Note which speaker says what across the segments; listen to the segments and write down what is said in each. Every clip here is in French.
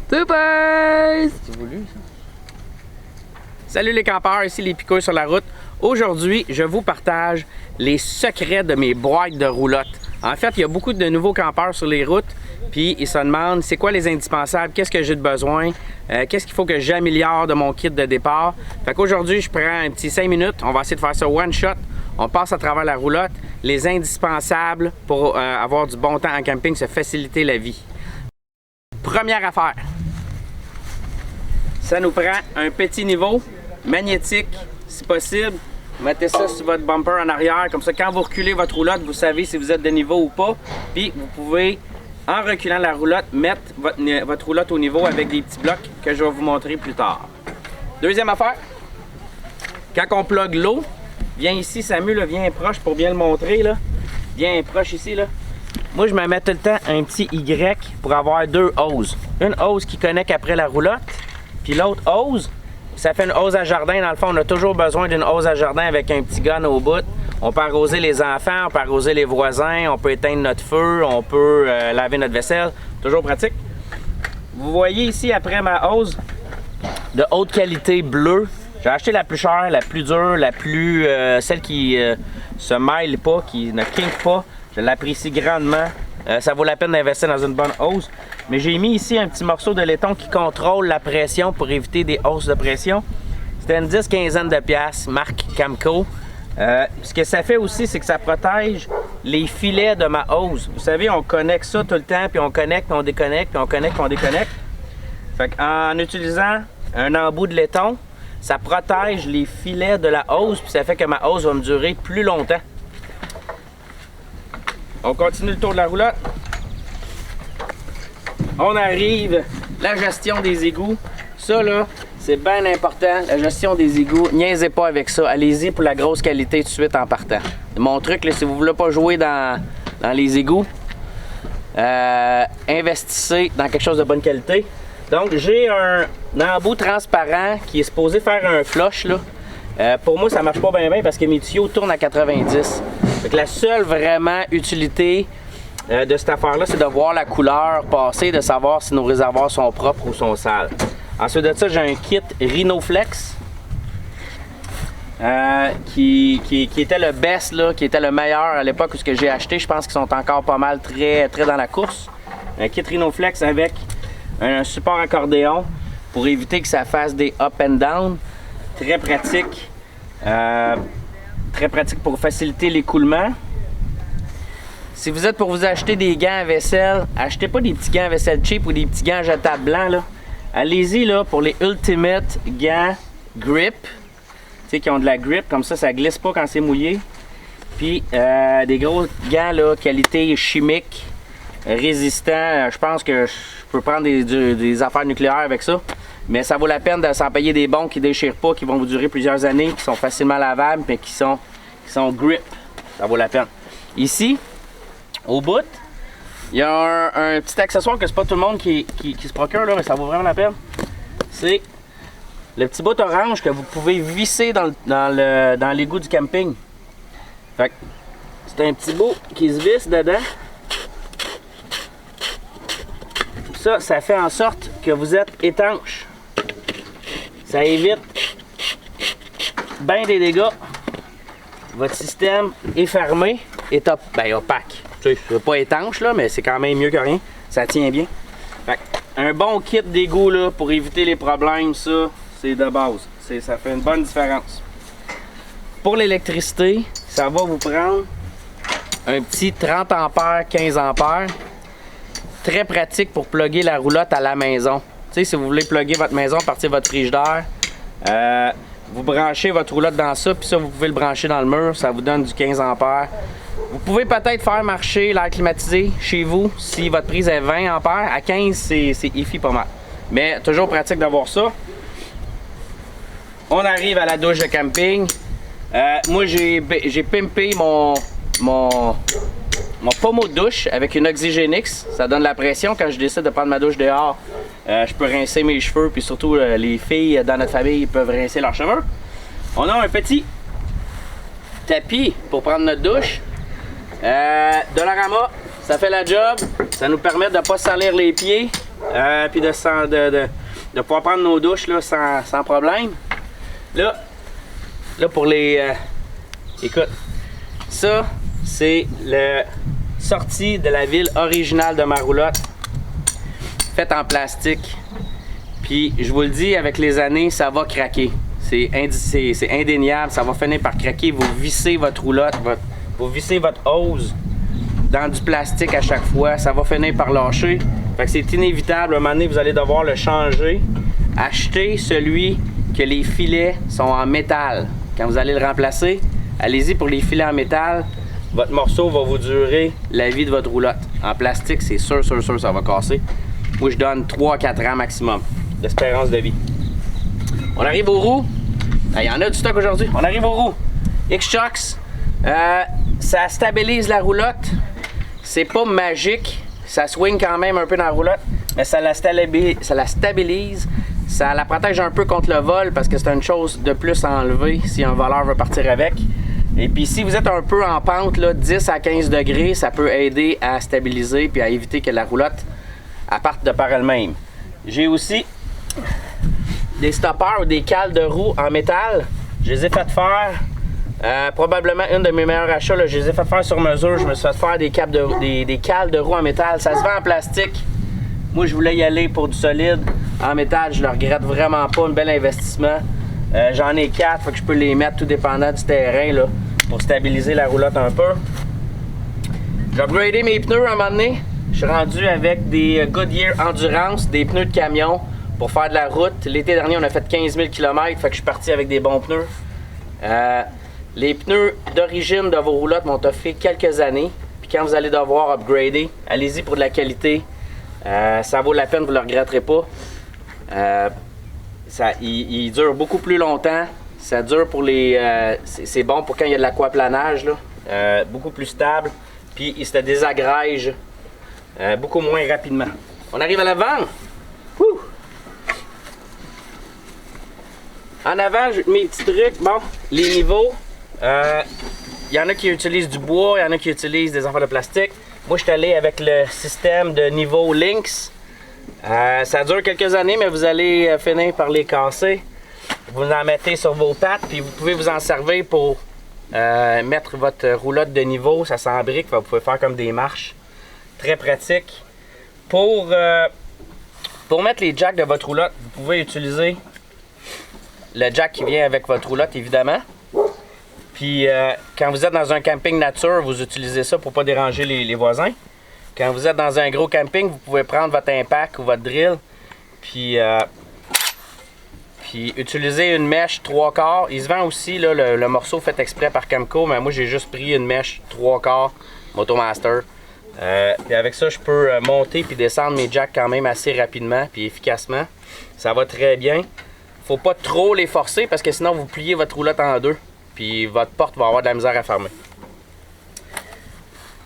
Speaker 1: Super!
Speaker 2: C'est voulu, ça?
Speaker 1: Salut les campeurs, ici les piqueurs sur la route. Aujourd'hui, je vous partage les secrets de mes boîtes de roulotte. En fait, il y a beaucoup de nouveaux campeurs sur les routes, puis ils se demandent c'est quoi les indispensables, qu'est-ce que j'ai de besoin, qu'est-ce qu'il faut que j'améliore de mon kit de départ. Fait qu'aujourd'hui, je prends un petit 5 minutes, on va essayer de faire ça one shot. On passe à travers la roulotte, les indispensables pour avoir du bon temps en camping, se faciliter la vie. Première affaire, ça nous prend un petit niveau magnétique, si possible. Mettez ça sur votre bumper en arrière, comme ça quand vous reculez votre roulotte, vous savez si vous êtes de niveau ou pas. Puis vous pouvez, en reculant la roulotte, mettre votre roulotte au niveau avec des petits blocs que je vais vous montrer plus tard. Deuxième affaire, quand on plug l'eau, viens ici, Samu, là, viens proche pour bien le montrer. Là. Viens proche ici. Là. Moi, je me mets tout le temps un petit Y pour avoir deux hoses. Une hose qui connecte après la roulotte, puis l'autre hose, ça fait une hose à jardin. Dans le fond, on a toujours besoin d'une hose à jardin avec un petit gun au bout. On peut arroser les enfants, on peut arroser les voisins, on peut éteindre notre feu, on peut laver notre vaisselle. Toujours pratique. Vous voyez ici, après ma hose de haute qualité bleue, j'ai acheté la plus chère, la plus dure, celle qui se mêle pas, qui ne kink pas. Je l'apprécie grandement. Ça vaut la peine d'investir dans une bonne hose. Mais j'ai mis ici un petit morceau de laiton qui contrôle la pression pour éviter des hausses de pression. C'était une 10-15 de piastres, marque Camco. Ce que ça fait aussi, c'est que ça protège les filets de ma hose. Vous savez, on connecte ça tout le temps, puis on connecte, puis on déconnecte, puis on connecte, puis on déconnecte. Fait qu'en utilisant un embout de laiton, ça protège les filets de la hose, puis ça fait que ma hose va me durer plus longtemps. On continue le tour de la roulotte. On arrive, la gestion des égouts. Ça là, c'est bien important, la gestion des égouts. Niaisez pas avec ça. Allez-y pour la grosse qualité tout de suite en partant. Mon truc, là, si vous voulez pas jouer dans les égouts, investissez dans quelque chose de bonne qualité. Donc j'ai un embout transparent qui est supposé faire un flush là. Pour moi, ça marche pas bien parce que mes tuyaux tournent à 90. Fait que la seule vraiment utilité de cette affaire-là, c'est de voir la couleur passer, de savoir si nos réservoirs sont propres ou sont sales. Ensuite de ça, j'ai un kit Rhinoflex qui était le best, là, qui était le meilleur à l'époque où j'ai acheté. Je pense qu'ils sont encore pas mal très dans la course. Un kit Rhinoflex avec un support accordéon pour éviter que ça fasse des up and down. Très pratique. Très pratique pour faciliter l'écoulement. Si vous êtes pour vous acheter des gants à vaisselle, achetez pas des petits gants à vaisselle cheap ou des petits gants jetables blancs. Là. Allez-y là, pour les Ultimate gants grip. Tu sais, qui ont de la grip, comme ça glisse pas quand c'est mouillé. Puis des gros gants là, qualité chimique, résistants. Je pense que je peux prendre des affaires nucléaires avec ça. Mais ça vaut la peine de s'en payer des bons qui ne déchirent pas, qui vont vous durer plusieurs années, qui sont facilement lavables, mais qui sont grip. Ça vaut la peine. Ici, au bout, il y a un petit accessoire que c'est pas tout le monde qui se procure, là, mais ça vaut vraiment la peine. C'est le petit bout orange que vous pouvez visser dans l'égout du camping. Fait que c'est un petit bout qui se visse dedans. Ça fait en sorte que vous êtes étanche. Ça évite bien des dégâts. Votre système est fermé, est opaque. Tu sais, c'est pas étanche là, mais c'est quand même mieux que rien. Ça tient bien. Fait, un bon kit d'égout là pour éviter les problèmes, ça, c'est de base. Ça fait une bonne différence. Pour l'électricité, ça va vous prendre un petit 30 ampères, 15 ampères. Très pratique pour plugger la roulotte à la maison. Tu sais, si vous voulez plugger votre maison à partir de votre frigidaire, vous branchez votre roulotte dans ça, puis ça, vous pouvez le brancher dans le mur, ça vous donne du 15 ampères. Vous pouvez peut-être faire marcher l'air climatisé chez vous si votre prise est 20 ampères. À 15, c'est iffy pas mal. Mais toujours pratique d'avoir ça. On arrive à la douche de camping. Moi, j'ai pimpé mon pommeau de douche avec une Oxygenix. Ça donne la pression quand je décide de prendre ma douche dehors. Je peux rincer mes cheveux, puis surtout les filles dans notre famille peuvent rincer leurs cheveux. On a un petit tapis pour prendre notre douche. Dollarama, ça fait la job. Ça nous permet de ne pas salir les pieds. puis de pouvoir prendre nos douches là, sans problème. Là pour les... écoute, ça c'est la sortie de la ville originale de ma roulotte, faite en plastique. Puis je vous le dis, avec les années, ça va craquer. C'est indéniable, ça va finir par craquer. Vous vissez votre roulotte, vous vissez votre hose dans du plastique à chaque fois, ça va finir par lâcher. Fait que c'est inévitable, à un moment donné, vous allez devoir le changer. Achetez celui que les filets sont en métal. Quand vous allez le remplacer, allez-y pour les filets en métal. Votre morceau va vous durer la vie de votre roulotte. En plastique, c'est sûr, ça va casser. Moi, je donne 3-4 ans maximum d'espérance de vie. On arrive aux roues. Il y en a du stock aujourd'hui. On arrive aux roues. X-Shocks. Ça stabilise la roulotte. C'est pas magique. Ça swing quand même un peu dans la roulotte. Mais ça la stabilise. Ça la protège un peu contre le vol parce que c'est une chose de plus à enlever si un voleur veut partir avec. Et puis si vous êtes un peu en pente, là, 10 à 15 degrés, ça peut aider à stabiliser puis à éviter que la roulotte parte de par elle-même. J'ai aussi des stoppers ou des cales de roues en métal. Je les ai fait faire, probablement une de mes meilleurs achats, là, je les ai fait faire sur mesure. Je me suis fait faire des cales de roues en métal. Ça se vend en plastique. Moi, je voulais y aller pour du solide. En métal, je le regrette vraiment pas. Un bel investissement. J'en ai 4, fait que je peux les mettre tout dépendant du terrain là, pour stabiliser la roulotte un peu. J'ai upgradé mes pneus à un moment donné. Je suis rendu avec des Goodyear Endurance, des pneus de camion pour faire de la route. L'été dernier, on a fait 15 000 km, fait que je suis parti avec des bons pneus. Les pneus d'origine de vos roulottes m'ont offert quelques années. Puis quand vous allez devoir upgrader, allez-y pour de la qualité. Ça vaut la peine, vous ne le regretterez pas. Il dure beaucoup plus longtemps. Ça dure pour les... c'est bon pour quand il y a de l'aquaplanage, là. Beaucoup plus stable. Puis il se désagrège beaucoup moins rapidement. On arrive à l'avant. En avant, mes petits trucs. Bon, les niveaux. Il y en a qui utilisent du bois, il y en a qui utilisent des affaires de plastique. Moi, je suis allé avec le système de niveau Lynx. Ça dure quelques années, mais vous allez finir par les casser. Vous en mettez sur vos pattes, puis vous pouvez vous en servir pour mettre votre roulotte de niveau. Ça s'embrique, vous pouvez faire comme des marches. Très pratique. Pour mettre les jacks de votre roulotte, vous pouvez utiliser le jack qui vient avec votre roulotte, évidemment. Puis quand vous êtes dans un camping nature, vous utilisez ça pour ne pas déranger les voisins. Quand vous êtes dans un gros camping, vous pouvez prendre votre impact ou votre drill, puis utiliser une mèche 3/4. Il se vend aussi là, le morceau fait exprès par Camco, mais moi j'ai juste pris une mèche 3/4 Motomaster. Puis avec ça, je peux monter puis descendre mes jacks quand même assez rapidement puis efficacement. Ça va très bien. Faut pas trop les forcer parce que sinon vous pliez votre roulotte en deux. Puis votre porte va avoir de la misère à fermer.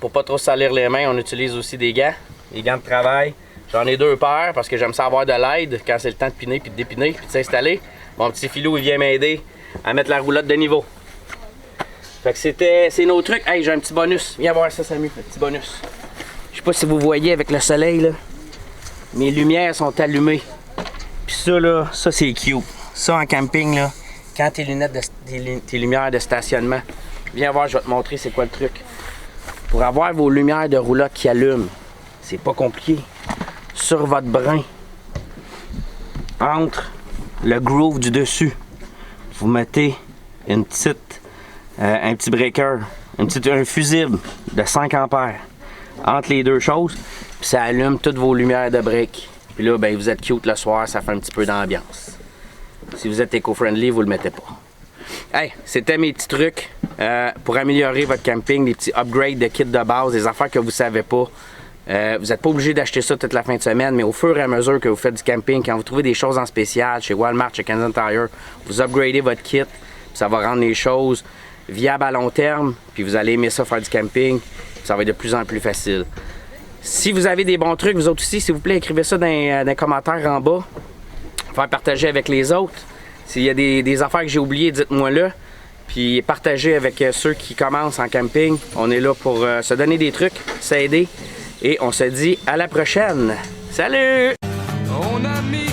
Speaker 1: Pour pas trop salir les mains, on utilise aussi des gants de travail. J'en ai 2 paires parce que j'aime ça avoir de l'aide quand c'est le temps de piner puis de dépiner puis de s'installer. Mon petit filou, il vient m'aider à mettre la roulotte de niveau. Fait que c'est nos trucs. Hey, j'ai un petit bonus. Viens voir ça, Samu, le petit bonus. Je sais pas si vous voyez avec le soleil, là. Mes lumières sont allumées. Puis ça, là, ça c'est cute. Ça en camping, là, quand tes lumières de stationnement. Viens voir, je vais te montrer c'est quoi le truc. Pour avoir vos lumières de roulotte qui allument, c'est pas compliqué. Sur votre brin, entre le groove du dessus, vous mettez un petit breaker, un fusible de 5 ampères entre les deux choses, puis ça allume toutes vos lumières de break. Puis là, ben, vous êtes cute le soir, ça fait un petit peu d'ambiance. Si vous êtes éco-friendly, vous le mettez pas. Hey, c'était mes petits trucs pour améliorer votre camping, des petits upgrades de kits de base, des affaires que vous savez pas. Vous n'êtes pas obligé d'acheter ça toute la fin de semaine, mais au fur et à mesure que vous faites du camping, quand vous trouvez des choses en spécial chez Walmart, chez Canadian Tire, vous upgradez votre kit, ça va rendre les choses viables à long terme, puis vous allez aimer ça faire du camping, ça va être de plus en plus facile. Si vous avez des bons trucs, vous autres aussi, s'il vous plaît, écrivez ça dans les commentaires en bas, faire partager avec les autres. S'il y a des affaires que j'ai oubliées, dites-moi là. Puis partagez avec ceux qui commencent en camping. On est là pour se donner des trucs, s'aider. Et on se dit à la prochaine. Salut!
Speaker 2: On a mis